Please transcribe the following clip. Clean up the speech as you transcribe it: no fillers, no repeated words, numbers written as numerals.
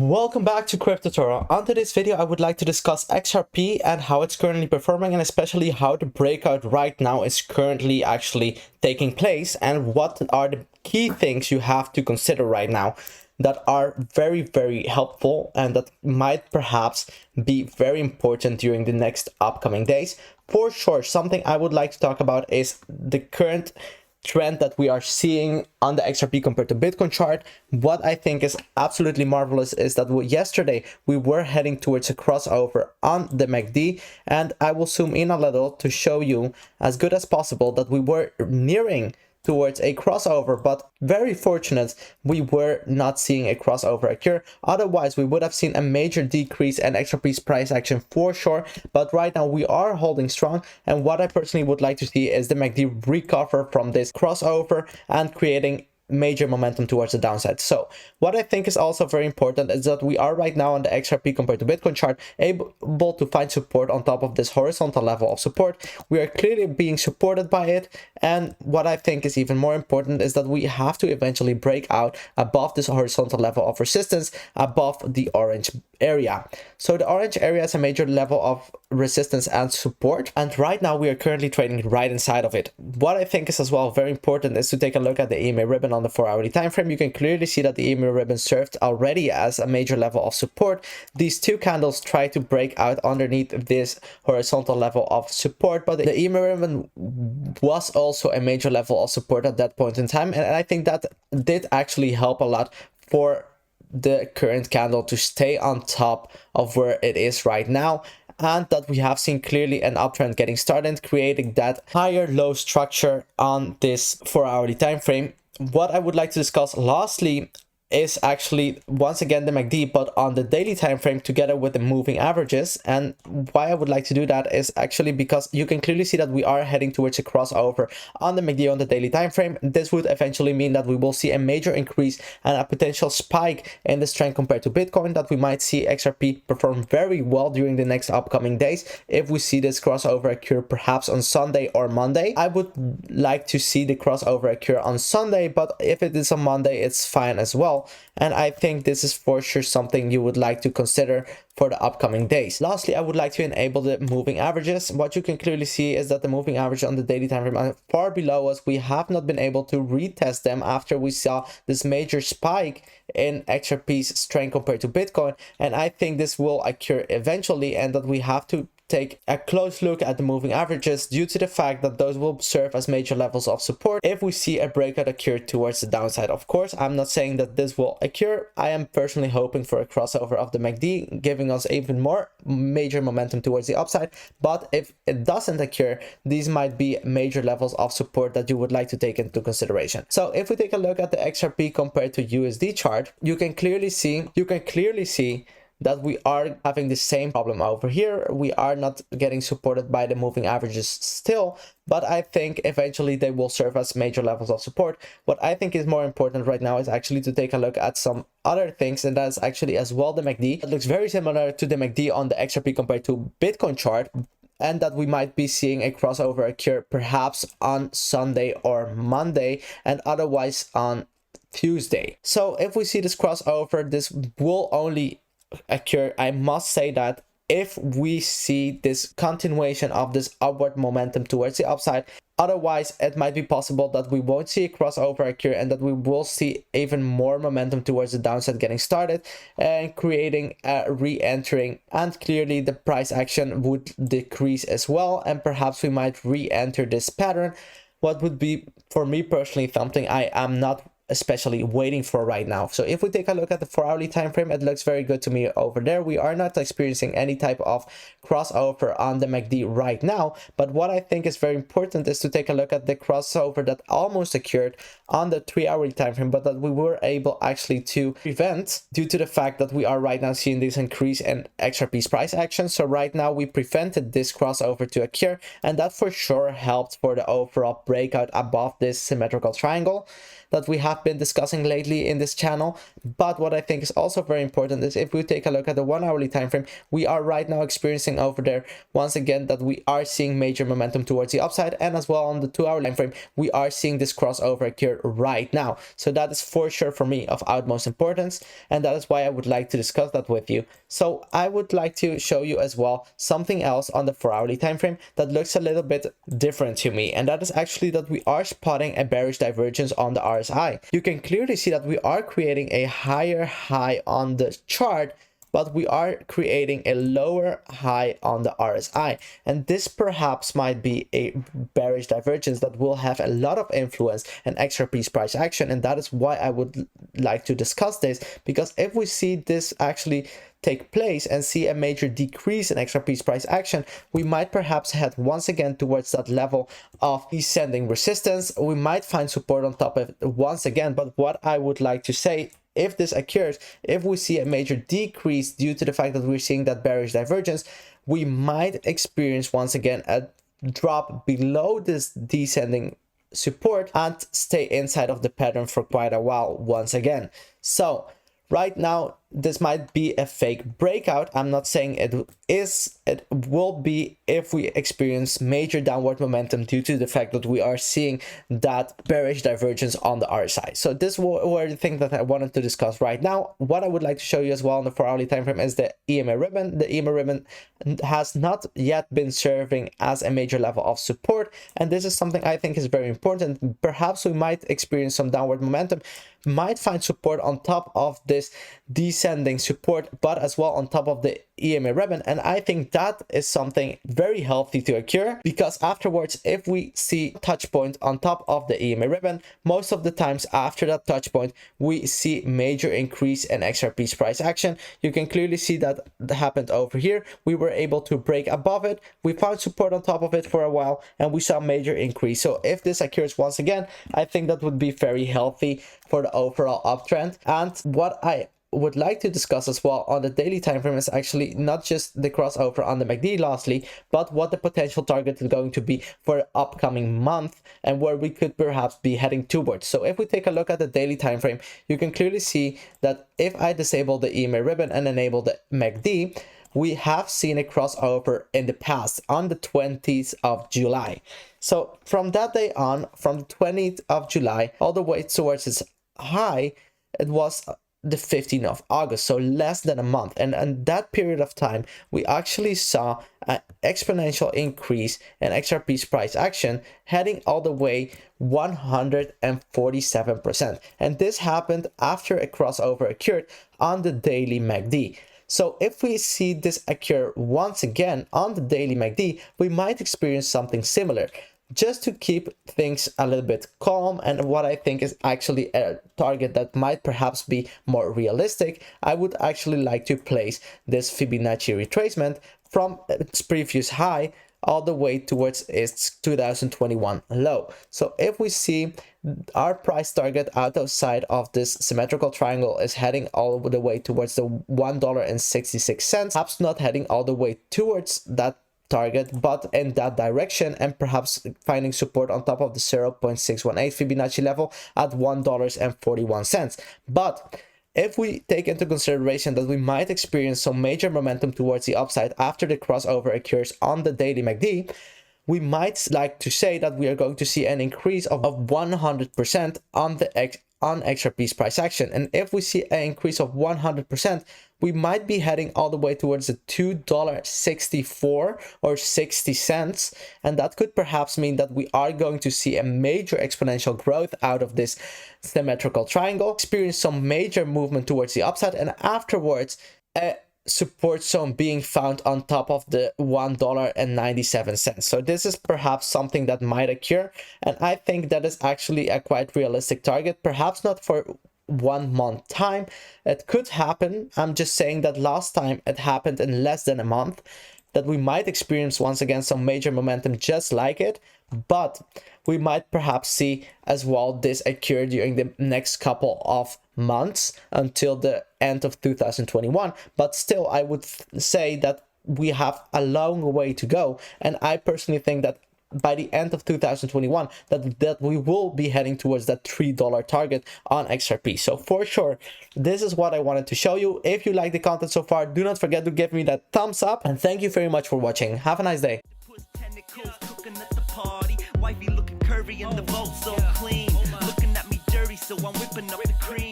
Welcome back to Crypto Tutorial. On today's video, I would like to discuss XRP and how it's currently performing, and especially how the breakout right now is currently actually taking place, and what are the key things you have to consider right now that are very helpful and that might perhaps be very important during the next upcoming days. For sure, something I would like to talk about is the current trend that we are seeing on the XRP compared to Bitcoin chart. What I think is absolutely marvelous is that yesterday we were heading towards a crossover on the MACD, and I will zoom in a little to show you as good as possible that we were nearing towards a crossover, but very fortunate we were not seeing a crossover occur. Otherwise we would have seen a major decrease in XRP's price action for sure, but right now we are holding strong, and what I personally would like to see is the MACD recover from this crossover and creating major momentum towards the downside. So what I think is also very important is that we are right now on the XRP compared to Bitcoin chart able to find support on top of this horizontal level of support. We are clearly being supported by it, and what I think is even more important is that we have to eventually break out above this horizontal level of resistance, above the orange area. So the orange area is a major level of resistance and support, and right now we are currently trading right inside of it. What I think is as well very important is to take a look at the EMA ribbon on the 4-hourly time frame. You can clearly see that the EMA ribbon served already as a major level of support. These two candles try to break out underneath this horizontal level of support, but the EMA ribbon was also a major level of support at that point in time, and I think that did actually help a lot for the current candle to stay on top of where it is right now, and that we have seen clearly an uptrend getting started, creating that higher low structure on this 4-hourly time frame. What I would like to discuss lastly is actually once again the MACD, but on the daily time frame together with the moving averages. And why I would like to do that is actually because you can clearly see that we are heading towards a crossover on the MACD on the daily time frame. This would eventually mean that we will see a major increase and a potential spike in the strength compared to Bitcoin, that we might see XRP perform very well during the next upcoming days if we see this crossover occur perhaps on Sunday or Monday. I would like to see the crossover occur on Sunday, but if it is on Monday, it's fine as well. And I think this is for sure something you would like to consider for the upcoming days. Lastly, I would like to enable the moving averages. What you can clearly see is that the moving average on the daily time frame are far below us. We have not been able to retest them after we saw this major spike in XRP's strength compared to Bitcoin, and I think this will occur eventually, and that we have to take a close look at the moving averages due to the fact that those will serve as major levels of support if we see a breakout occur towards the downside. Of course, I'm not saying that this will occur. I am personally hoping for a crossover of the MACD, giving us even more major momentum towards the upside. But if it doesn't occur, these might be major levels of support that you would like to take into consideration. So if we take a look at the XRP compared to USD chart, you can clearly see that we are having the same problem over here. We are not getting supported by the moving averages still, but I think eventually they will serve as major levels of support. What I think is more important right now is actually to take a look at some other things, and that's actually as well the MACD. It looks very similar to the MACD on the XRP compared to Bitcoin chart, and that we might be seeing a crossover occur perhaps on Sunday or Monday, and otherwise on Tuesday. So if we see this crossover, this will only occur, I must say, that if we see this continuation of this upward momentum towards the upside. Otherwise, it might be possible that we won't see a crossover occur, and that we will see even more momentum towards the downside getting started and creating a re-entering, and clearly the price action would decrease as well, and perhaps we might re-enter this pattern. What would be, for me personally, something I am not especially waiting for right now. So if we take a look at the 4-hourly time frame, it looks very good to me over there. We are not experiencing any type of crossover on the MACD right now, but what I think is very important is to take a look at the crossover that almost occurred on the 3-hourly time frame, but that we were able actually to prevent due to the fact that we are right now seeing this increase in XRP's price action. So right now we prevented this crossover to occur, and that for sure helped for the overall breakout above this symmetrical triangle. that we have been discussing lately in this channel. But what I think is also very important is if we take a look at the 1 hourly time frame, we are right now experiencing over there once again that we are seeing major momentum towards the upside, and as well on the 2 hour time frame we are seeing this crossover occur right now. So that is for sure for me of utmost importance, and that is why I would like to discuss that with you. So I would like to show you as well something else on the 4 hourly time frame that looks a little bit different to me, and that is actually that we are spotting a bearish divergence on the RSI. You can clearly see that we are creating a higher high on the chart, but we are creating a lower high on the RSI, and this perhaps might be a bearish divergence that will have a lot of influence in XRP's price action. And that is why I would like to discuss this, because if we see this actually take place and see a major decrease in XRP's price action, we might perhaps head once again towards that level of descending resistance. We might find support on top of it once again, but what I would like to say, if this occurs, if we see a major decrease due to the fact that we're seeing that bearish divergence, we might experience once again a drop below this descending support and stay inside of the pattern for quite a while once again. So right now, this might be a fake breakout. I'm not saying it is. It will be if we experience major downward momentum due to the fact that we are seeing that bearish divergence on the RSI. So this were the things that I wanted to discuss right now. What I would like to show you as well on the 4 hourly time frame is the EMA ribbon. The EMA ribbon has not yet been serving as a major level of support, and this is something I think is very important. Perhaps we might experience some downward momentum, might find support on top of this descending support, but as well on top of the EMA ribbon, and I think that is something very healthy to occur, because afterwards, if we see touch point on top of the EMA ribbon, most of the times after that touch point we see major increase in XRP's price action. You can clearly see that happened over here. We were able to break above it, we found support on top of it for a while, and we saw major increase. So if this occurs once again, I think that would be very healthy for the overall uptrend. And what I would like to discuss as well on the daily time frame is actually not just the crossover on the MACD lastly, but what the potential target is going to be for the upcoming month and where we could perhaps be heading towards. So if we take a look at the daily time frame, you can clearly see that if I disable the EMA ribbon and enable the MACD, we have seen a crossover in the past on the 20th of July. So from that day on, from the 20th of July all the way towards its high, it was the 15th of August, so less than a month. And in that period of time, we actually saw an exponential increase in XRP's price action, heading all the way 147%. And this happened after a crossover occurred on the daily MACD. So if we see this occur once again on the daily MACD, we might experience something similar. Just to keep things a little bit calm, and what I think is actually a target that might perhaps be more realistic, I would actually like to place this Fibonacci retracement from its previous high all the way towards its 2021 low. So if we see our price target outside of this symmetrical triangle is heading all the way towards the $1.66, perhaps not heading all the way towards that target, but in that direction, and perhaps finding support on top of the 0.618 Fibonacci level at $1.41. But if we take into consideration that we might experience some major momentum towards the upside after the crossover occurs on the daily MACD, we might like to say that we are going to see an increase of 100% on XRP's price action. And if we see an increase of 100%, we might be heading all the way towards the $2.64 or 60 cents, and that could perhaps mean that we are going to see a major exponential growth out of this symmetrical triangle, experience some major movement towards the upside, and afterwards a support zone being found on top of the $1.97. So this is perhaps something that might occur, and I think that is actually a quite realistic target, perhaps not for 1 month time. It could happen. I'm just saying that last time it happened in less than a month, that we might experience once again some major momentum just like it, but we might perhaps see as well this occur during the next couple of months until the end of 2021. But still, I would say that we have a long way to go, and I personally think that by the end of 2021 that we will be heading towards that $3 target on XRP. So for sure, this is what I wanted to show you. If you like the content so far, do not forget to give me that thumbs up, and thank you very much for watching. Have a nice day. Wifey looking curvy and the vault so clean. Looking at me dirty, so I'm whipping up the cream.